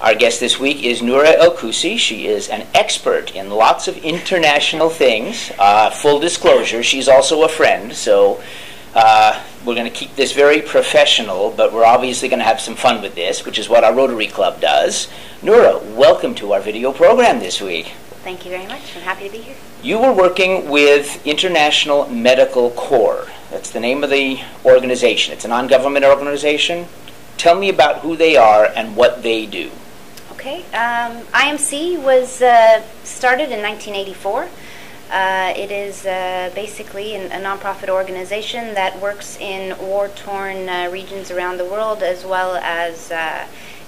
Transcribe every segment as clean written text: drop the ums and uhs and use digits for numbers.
Our guest this week is Noora Elkoussy. She is an expert in lots of international things. Full disclosure, she's also a friend, so we're going to keep this very professional, but we're obviously going to have some fun with this, which is what our Rotary Club does. Noora, welcome to our video program this week. Thank you very much. I'm happy to be here. You were working with International Medical Corps. That's the name of the organization. It's a non-government organization. Tell me about who they are and what they do. Okay. IMC was started in 1984. It is basically a nonprofit organization that works in war-torn regions around the world, as well as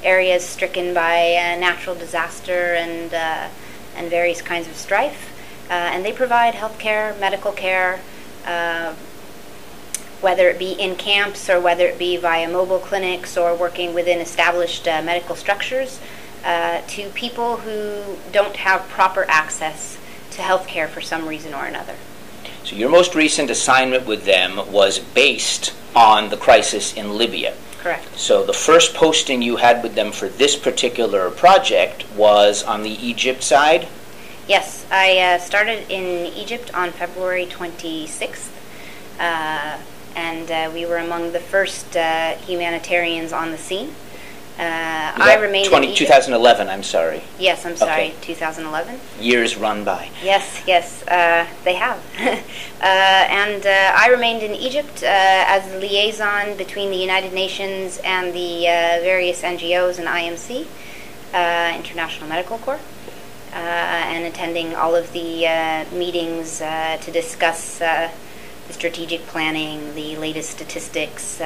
areas stricken by natural disaster and various kinds of strife. And they provide health care, medical care, whether it be in camps or whether it be via mobile clinics or working within established medical structures, to people who don't have proper access to health care for some reason or another. So your most recent assignment with them was based on the crisis in Libya. Correct. So the first posting you had with them for this particular project was on the Egypt side? Yes, I started in Egypt on February 26th, and we were among the first humanitarians on the scene. I remained in Egypt. 2011, I'm sorry. Yes, I'm sorry, Okay. 2011. Years run by. Yes, they have. And I remained in Egypt as the liaison between the United Nations and the various NGOs and IMC, International Medical Corps, and attending all of the meetings to discuss the strategic planning, the latest statistics,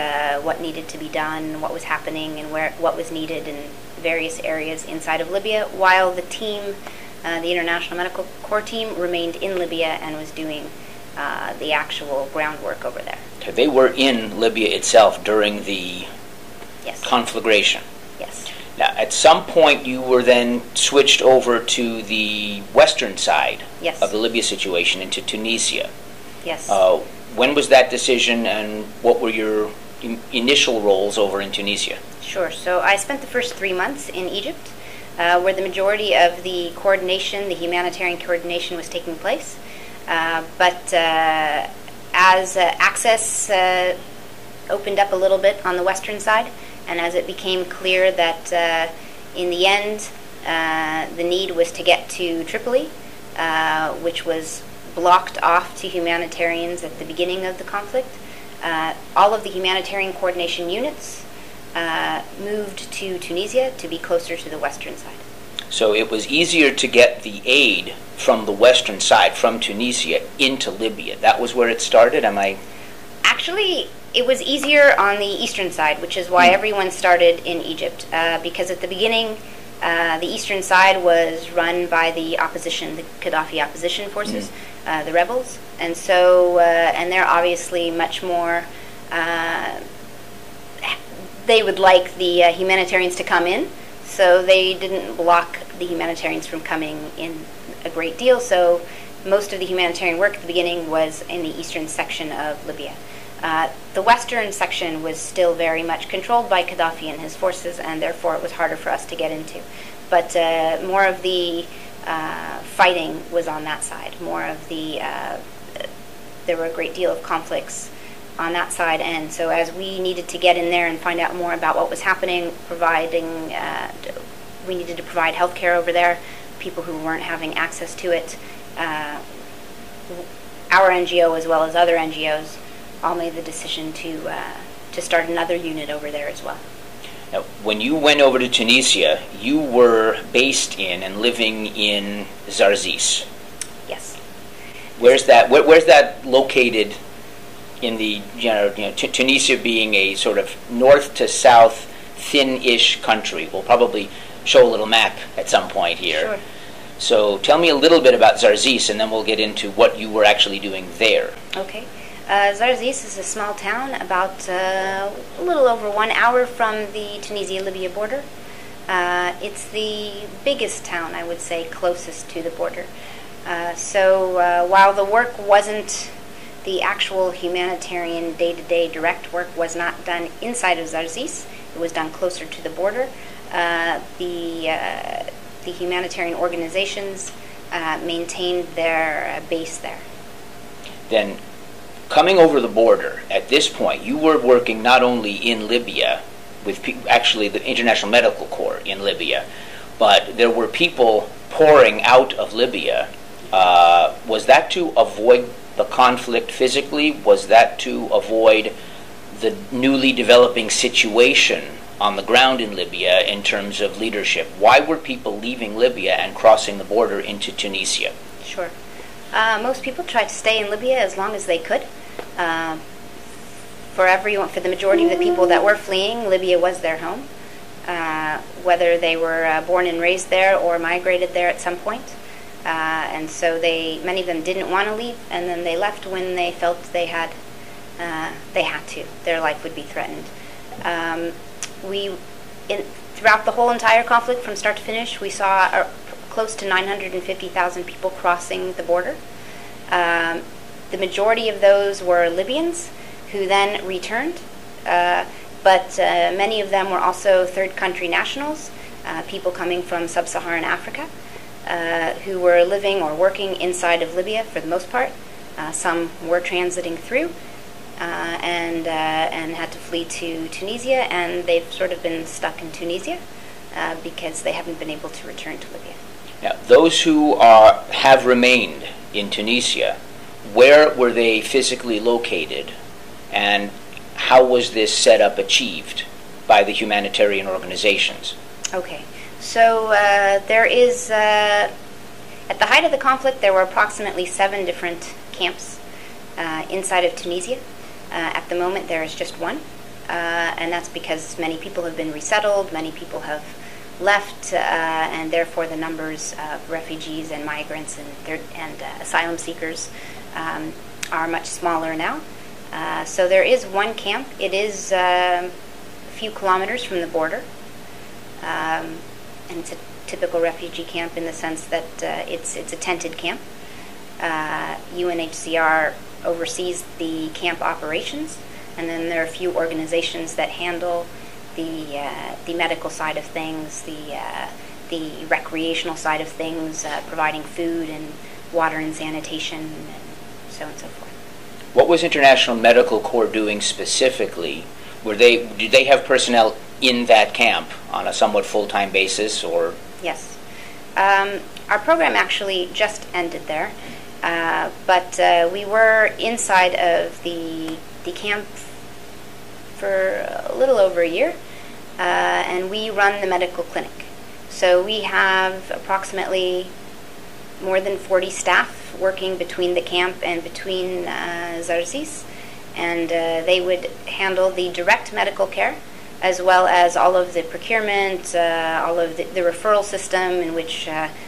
what needed to be done, what was happening, and what was needed in various areas inside of Libya, while the team, the International Medical Corps team, remained in Libya and was doing the actual groundwork over there. Okay, they were in Libya itself during the conflagration. Yes. Now, at some point, you were then switched over to the western side of the Libya situation, into Tunisia. Yes. When was that decision, and what were your initial roles over in Tunisia? Sure. So I spent the first 3 months in Egypt, where the majority of the coordination, the humanitarian coordination, was taking place. But as access opened up a little bit on the western side, and as it became clear that in the end the need was to get to Tripoli, which was blocked off to humanitarians at the beginning of the conflict, all of the humanitarian coordination units moved to Tunisia to be closer to the western side. So it was easier to get the aid from the western side, from Tunisia, into Libya. That was where it started, am I? Actually, it was easier on the eastern side, which is why everyone started in Egypt, because at the beginning the eastern side was run by the opposition, the Gaddafi opposition forces, the rebels, and so and they're obviously much more. They would like the humanitarians to come in, so they didn't block the humanitarians from coming in a great deal. So most of the humanitarian work at the beginning was in the eastern section of Libya. The western section was still very much controlled by Gaddafi and his forces, and therefore it was harder for us to get into. But more of the fighting was on that side. More of the there were a great deal of conflicts on that side, and so as we needed to get in there and find out more about what was happening, we needed to provide health care over there, people who weren't having access to it. Our NGO, as well as other NGOs, all made the decision to start another unit over there as well. Now, when you went over to Tunisia, you were based in and living in Zarzis. Yes. Where's that? Where's that located? In the Tunisia being a sort of north to south, thin-ish country. We'll probably show a little map at some point here. Sure. So tell me a little bit about Zarzis, and then we'll get into what you were actually doing there. Okay. Zarzis is a small town about a little over 1 hour from the Tunisia-Libya border. It's the biggest town, I would say, closest to the border. So while the work wasn't, the actual humanitarian day-to-day direct work was not done inside of Zarzis, it was done closer to the border. The humanitarian organizations maintained their base there. Then, coming over the border, at this point, you were working not only in Libya, with actually the International Medical Corps in Libya, but there were people pouring out of Libya. Was that to avoid the conflict physically? Was that to avoid the newly developing situation on the ground in Libya in terms of leadership? Why were people leaving Libya and crossing the border into Tunisia? Sure. Most people tried to stay in Libya as long as they could. For the majority of the people that were fleeing, Libya was their home, whether they were born and raised there or migrated there at some point. And so many of them didn't want to leave, and then they left when they felt they had to. Their life would be threatened. Throughout the whole entire conflict, from start to finish, we saw close to 950,000 people crossing the border. The majority of those were Libyans who then returned, but many of them were also third country nationals, people coming from sub-Saharan Africa, who were living or working inside of Libya for the most part. Some were transiting through and had to flee to Tunisia, and they've sort of been stuck in Tunisia because they haven't been able to return to Libya. Now, those who have remained in Tunisia, where were they physically located, and how was this setup achieved by the humanitarian organizations? Okay, so there is, at the height of the conflict, there were approximately 7 different camps inside of Tunisia. At the moment, there is just one, and that's because many people have been resettled, many people have left, and therefore the numbers of refugees and migrants and asylum seekers are much smaller now. So there is one camp. It is a few kilometers from the border, and it's a typical refugee camp in the sense that it's a tented camp. UNHCR oversees the camp operations, and then there are a few organizations that handle the medical side of things, the recreational side of things, providing food and water and sanitation, and so on and so forth. What was International Medical Corps doing specifically? Did they have personnel in that camp on a somewhat full-time basis, or? Yes. Our program actually just ended there, but we were inside of the camp for a little over a year, and we run the medical clinic. So we have approximately more than 40 staff working between the camp and between Zarzis, and they would handle the direct medical care as well as all of the procurement, all of the referral system in which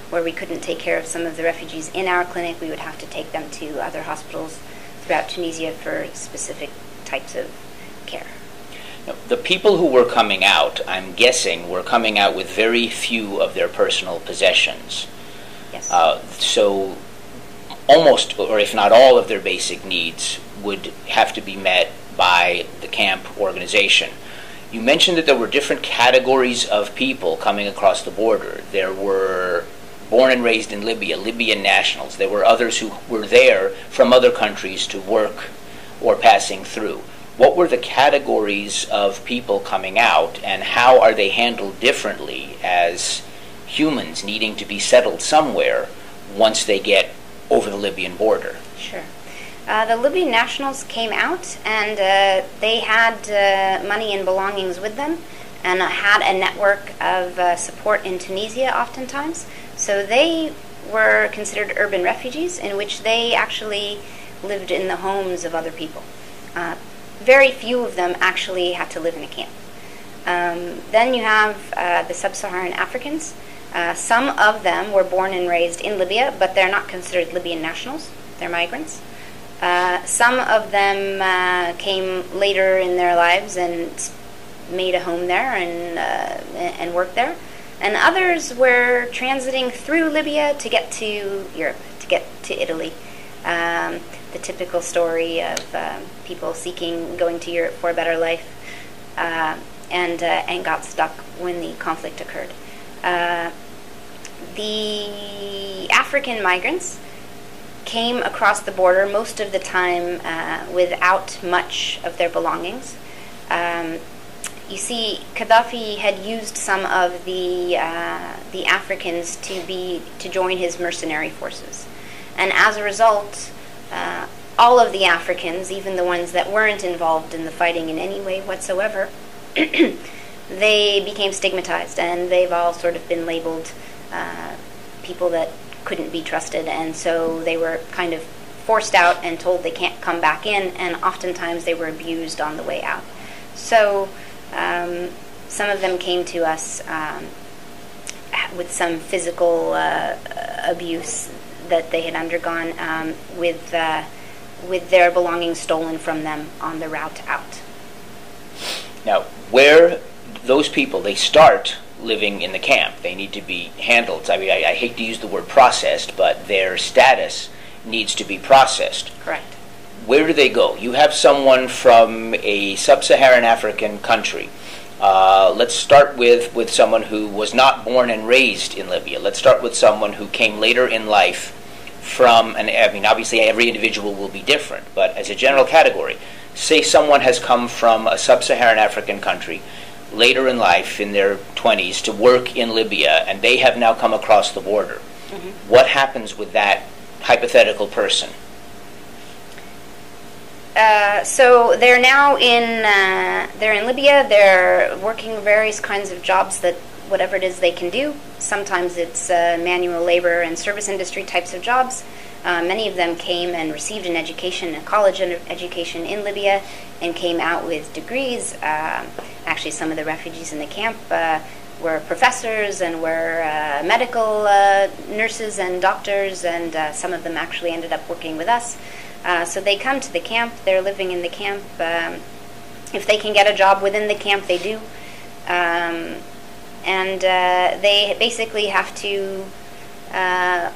where we couldn't take care of some of the refugees in our clinic, we would have to take them to other hospitals throughout Tunisia for specific types of care. Now, the people who were coming out, I'm guessing, were coming out with very few of their personal possessions. Yes. So almost, or if not all, of their basic needs would have to be met by the camp organization. You mentioned that there were different categories of people coming across the border. There were born and raised in Libya, Libyan nationals. There were others who were there from other countries to work or passing through. What were the categories of people coming out, and how are they handled differently as humans needing to be settled somewhere once they get over the Libyan border? Sure. The Libyan nationals came out, and they had money and belongings with them, and had a network of support in Tunisia oftentimes. So they were considered urban refugees, in which they actually lived in the homes of other people. Very few of them actually had to live in a camp. Then you have the sub-Saharan Africans. Some of them were born and raised in Libya, but they're not considered Libyan nationals. They're migrants. Some of them came later in their lives and made a home there and worked there. And others were transiting through Libya to get to Europe, to get to Italy. The typical story of people going to Europe for a better life. and got stuck when the conflict occurred. The African migrants came across the border most of the time without much of their belongings. You see, Gaddafi had used some of the Africans to join his mercenary forces, and as a result, all of the Africans, even the ones that weren't involved in the fighting in any way whatsoever, they became stigmatized, and they've all sort of been labeled people that couldn't be trusted, and so they were kind of forced out and told they can't come back in, and oftentimes they were abused on the way out. So some of them came to us with some physical abuse that they had undergone, with their belongings stolen from them on the route out. Now, where those people, they start living in the camp, they need to be handled. I mean, I hate to use the word processed, but their status needs to be processed. Correct. Where do they go? You have someone from a sub-Saharan African country. Let's start with someone who was not born and raised in Libya. Let's start with someone who came later in life from, and I mean, obviously every individual will be different, but as a general category, say someone has come from a sub-Saharan African country later in life, in their 20s, to work in Libya, and they have now come across the border. Mm-hmm. What happens with that hypothetical person? So they're now they're in Libya. They're working various kinds of jobs, that whatever it is they can do. Sometimes it's manual labor and service industry types of jobs. Many of them came and received an education, a college education in Libya, and came out with degrees. Actually, some of the refugees in the camp were professors and were medical nurses and doctors, and some of them actually ended up working with us. So they come to the camp, they're living in the camp. If they can get a job within the camp, they do. And they basically have to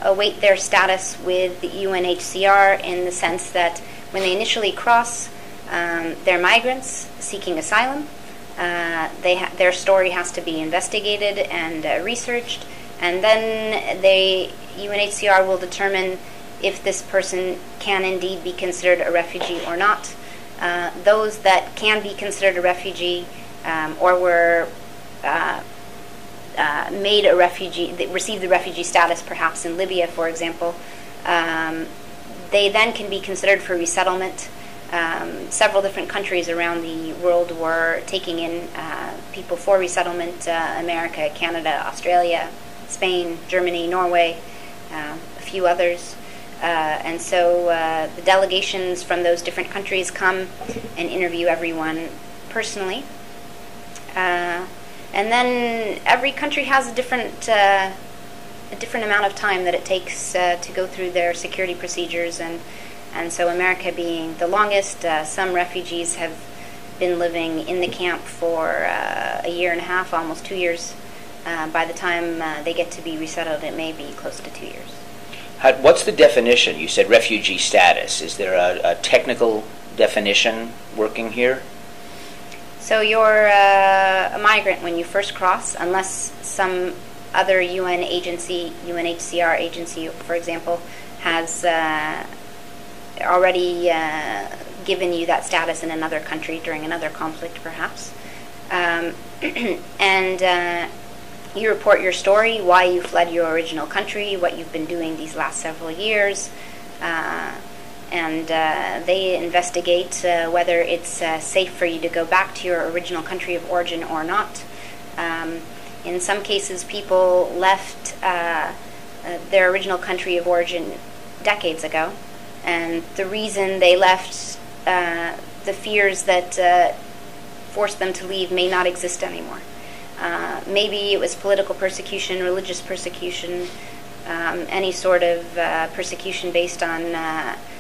await their status with the UNHCR, in the sense that when they initially cross, they're migrants seeking asylum. Their story has to be investigated and researched, and then UNHCR will determine if this person can indeed be considered a refugee or not. Those that can be considered a refugee or were made a refugee, that received the refugee status perhaps in Libya, for example, they then can be considered for resettlement. Several different countries around the world were taking in people for resettlement: America, Canada, Australia, Spain, Germany, Norway, a few others. And so the delegations from those different countries come and interview everyone personally. And then every country has a different amount of time that it takes to go through their security procedures, and so America being the longest, some refugees have been living in the camp for a year and a half, almost 2 years. By the time they get to be resettled, it may be close to 2 years. What's the definition? You said refugee status. Is there a technical definition working here? So you're a migrant when you first cross, unless some other UN agency, UNHCR agency, for example, has already given you that status in another country during another conflict, perhaps. And you report your story, why you fled your original country, what you've been doing these last several years, and they investigate whether it's safe for you to go back to your original country of origin or not. In some cases, people left their original country of origin decades ago, and the reason they left, the fears that forced them to leave, may not exist anymore. Maybe it was political persecution, religious persecution, any sort of persecution based on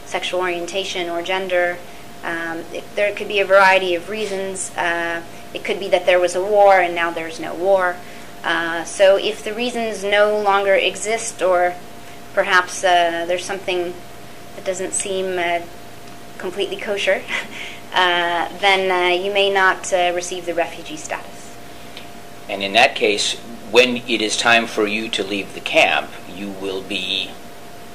sexual orientation or gender. There could be a variety of reasons. It could be that there was a war and now there's no war. So if the reasons no longer exist, or perhaps there's something that doesn't seem completely kosher, then you may not receive the refugee status. And in that case, when it is time for you to leave the camp, you will be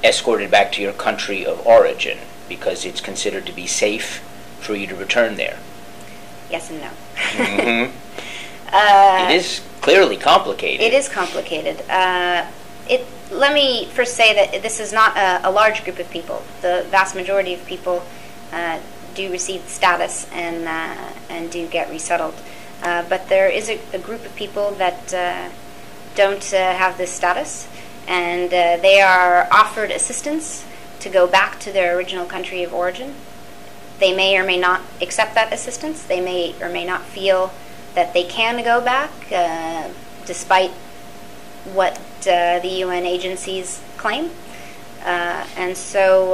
escorted back to your country of origin because it's considered to be safe for you to return there. Yes and no. It is clearly complicated. It is complicated. Let me first say that this is not a large group of people. The vast majority of people do receive status and do get resettled. But there is a group of people that don't have this status, and they are offered assistance to go back to their original country of origin. They may or may not accept that assistance. They may or may not feel that they can go back, despite what the UN agencies claim. And so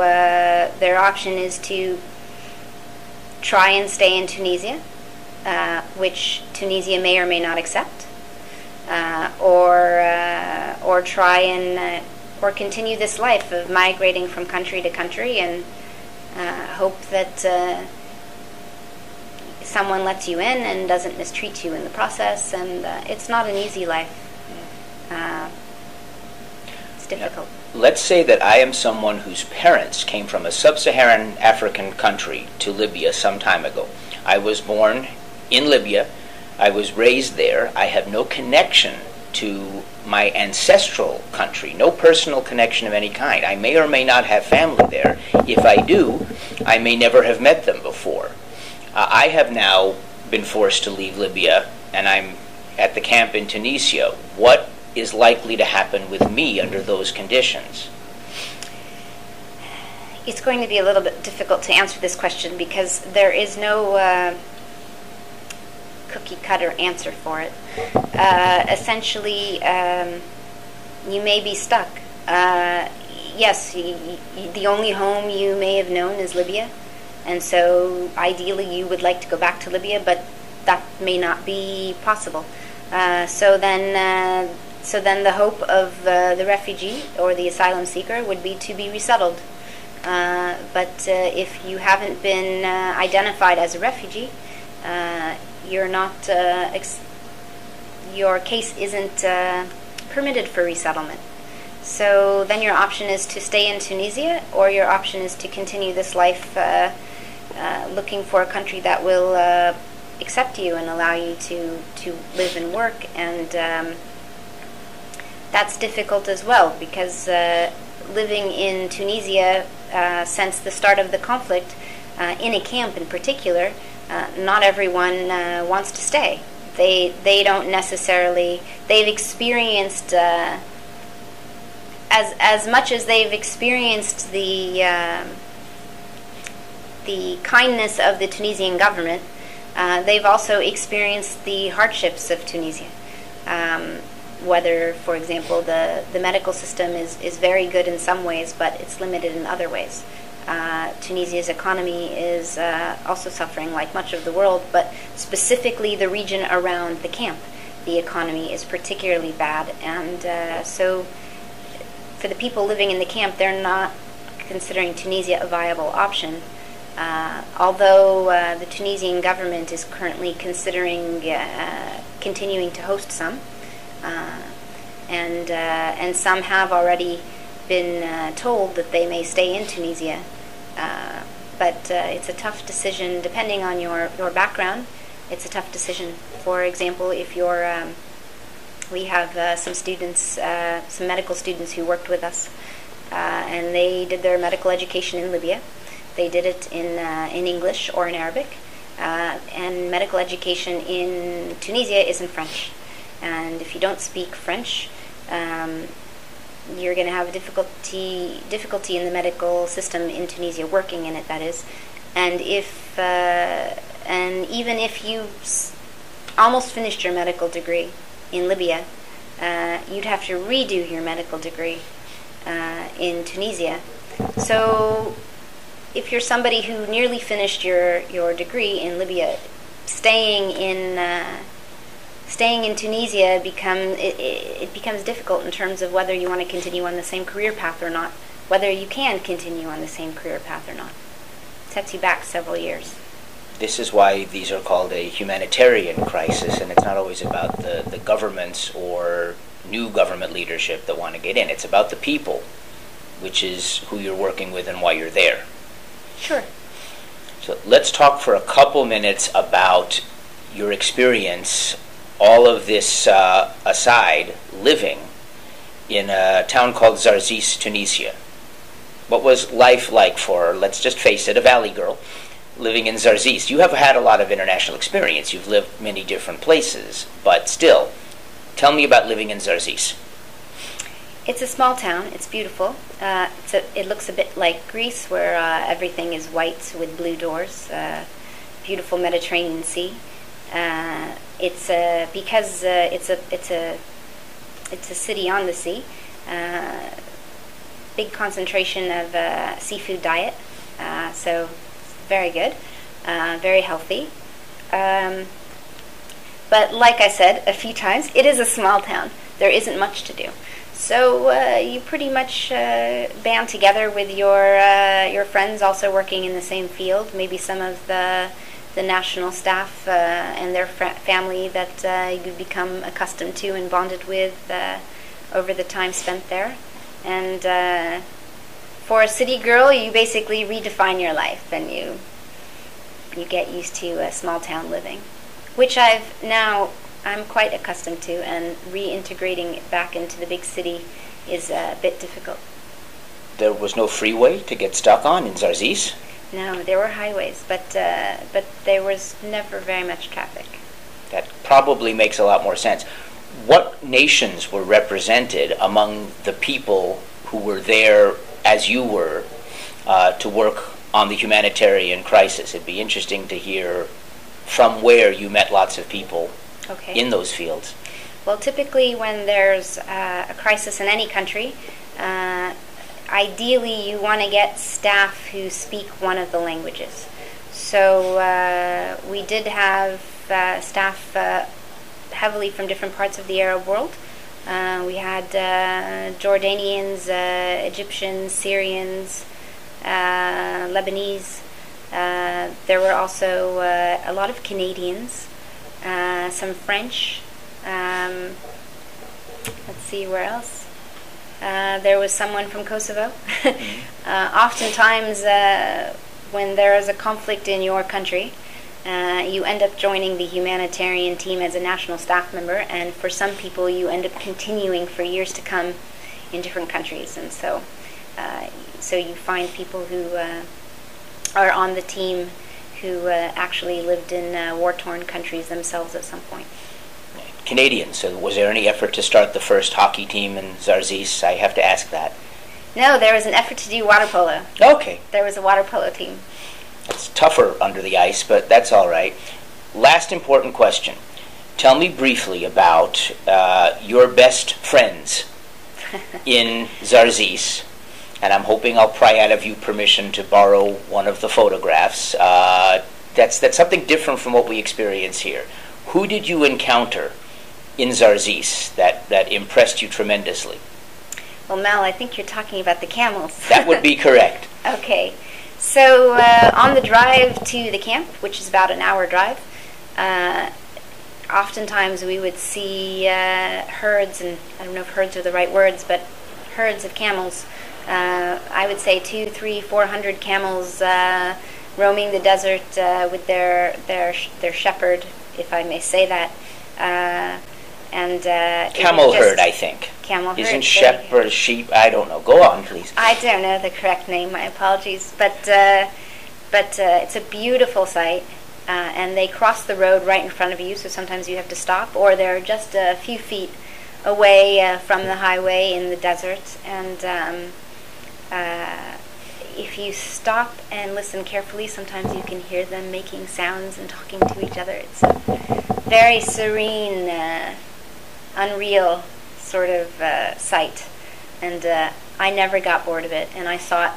their option is to try and stay in Tunisia, which Tunisia may or may not accept, or try and or continue this life of migrating from country to country and hope that someone lets you in and doesn't mistreat you in the process. And it's not an easy life. It's difficult. Let's say that I am someone whose parents came from a sub-Saharan African country to Libya some time ago. I was born in Libya. I was raised there. I have no connection to my ancestral country, no personal connection of any kind. I may or may not have family there. If I do, I may never have met them before. I have now been forced to leave Libya, and I'm at the camp in Tunisia. What is likely to happen with me under those conditions? It's going to be a little bit difficult to answer this question because there is no cookie-cutter answer for it. Essentially, you may be stuck. Yes, the only home you may have known is Libya, and so ideally you would like to go back to Libya, but that may not be possible. So then the hope of the refugee or the asylum seeker would be to be resettled. But if you haven't been identified as a refugee, you're not. Your case isn't permitted for resettlement. So then your option is to stay in Tunisia, or your option is to continue this life looking for a country that will accept you and allow you to live and work. And that's difficult as well, because living in Tunisia since the start of the conflict, in a camp in particular, not everyone wants to stay. They don't necessarily. They've experienced as much as they've experienced the kindness of the Tunisian government. They've also experienced the hardships of Tunisia. Whether, for example, the medical system is very good in some ways, but it's limited in other ways. Tunisia's economy is also suffering, like much of the world, but specifically the region around the camp, the economy is particularly bad. And so for the people living in the camp, they're not considering Tunisia a viable option. Although the Tunisian government is currently considering continuing to host some, and some have already been told that they may stay in Tunisia, but it's a tough decision depending on your background. It's a tough decision. For example, if you're we have some students, some medical students who worked with us, and they did their medical education in Libya. They did it in English or in Arabic, and medical education in Tunisia is in French. And if you don't speak French, you're going to have difficulty in the medical system in Tunisia, working in it, that is. And even if you almost finished your medical degree in Libya, you'd have to redo your medical degree in Tunisia. So if you're somebody who nearly finished your degree in Libya, staying in Tunisia becomes difficult in terms of whether you want to continue on the same career path or not, whether you can continue on the same career path or not. It sets you back several years. This is why these are called a humanitarian crisis, and it's not always about the governments or new government leadership that want to get in. It's about the people, which is who you're working with and why you're there. Sure. So let's talk for a couple minutes about your experience, all of this aside, living in a town called Zarzis, Tunisia. What was life like for, let's just face it, a valley girl living in Zarzis? You have had a lot of international experience. You've lived many different places, but still, tell me about living in Zarzis. It's a small town. It's beautiful. It looks a bit like Greece, where everything is white with blue doors. Beautiful Mediterranean Sea. It's because it's a city on the sea. Big concentration of seafood diet. So very good, very healthy. But like I said a few times, it is a small town. There isn't much to do. So you pretty much band together with your friends also working in the same field, maybe some of the national staff and their family that you become accustomed to and bonded with over the time spent there. And for a city girl, you basically redefine your life, and you get used to small town living, which I'm quite accustomed to, and reintegrating it back into the big city is a bit difficult. There was no freeway to get stuck on in Zarzis? No, there were highways, but there was never very much traffic. That probably makes a lot more sense. What nations were represented among the people who were there as you were to work on the humanitarian crisis? It'd be interesting to hear from where you met lots of people in those fields. Well, typically when there's a crisis in any country, ideally you want to get staff who speak one of the languages. So we did have staff heavily from different parts of the Arab world. We had Jordanians, Egyptians, Syrians, Lebanese. There were also a lot of Canadians, some French. Let's see, where else? There was someone from Kosovo. Oftentimes, when there is a conflict in your country, you end up joining the humanitarian team as a national staff member, and for some people you end up continuing for years to come in different countries. And so you find people who are on the team who actually lived in war-torn countries themselves at some point. Canadians. So was there any effort to start the first hockey team in Zarzis? I have to ask that. No, there was an effort to do water polo. Okay. There was a water polo team. It's tougher under the ice, but that's all right. Last important question. Tell me briefly about your best friends in Zarzis, and I'm hoping I'll pry out of you permission to borrow one of the photographs. That's something different from what we experience here. Who did you encounter in Zarzis that impressed you tremendously? Well, Mel, I think you're talking about the camels. That would be correct. Okay. So on the drive to the camp, which is about an hour drive, oftentimes we would see herds, and I don't know if herds are the right words, but herds of camels. I would say 200, 300, 400 camels roaming the desert with their shepherd, if I may say that. Camel herd, I think. Camel herd. Isn't shepherd sheep? I don't know. Go on, please. I don't know the correct name. My apologies. But it's a beautiful sight, and they cross the road right in front of you. So sometimes you have to stop, or they're just a few feet away from the highway in the desert. And if you stop and listen carefully, sometimes you can hear them making sounds and talking to each other. It's a very serene, unreal sort of sight, and I never got bored of it. And I thought,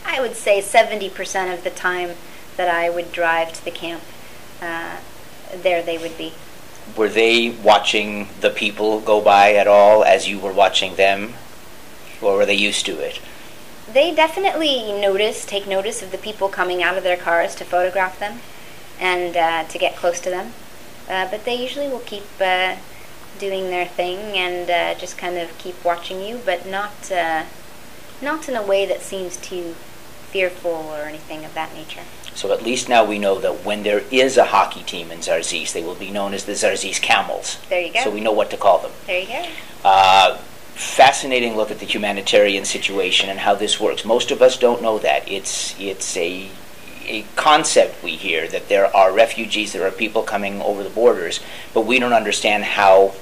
I would say 70% of the time that I would drive to the camp, there they would be. Were they watching the people go by at all as you were watching them, or were they used to it? They definitely take notice of the people coming out of their cars to photograph them. and to get close to them. But they usually will keep doing their thing and just kind of keep watching you, but not in a way that seems too fearful or anything of that nature. So at least now we know that when there is a hockey team in Zarzis, they will be known as the Zarzis Camels. There you go. So we know what to call them. There you go. Fascinating look at the humanitarian situation and how this works. Most of us don't know that. It's a concept we hear, that there are refugees, there are people coming over the borders, but we don't understand how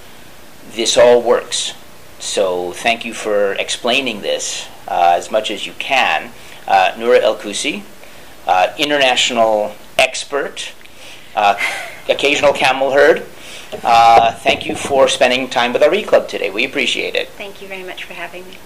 this all works. So thank you for explaining this as much as you can. Noora Elkoussy, international expert, occasional camel herd. Thank you for spending time with our E-Club today. We appreciate it. Thank you very much for having me.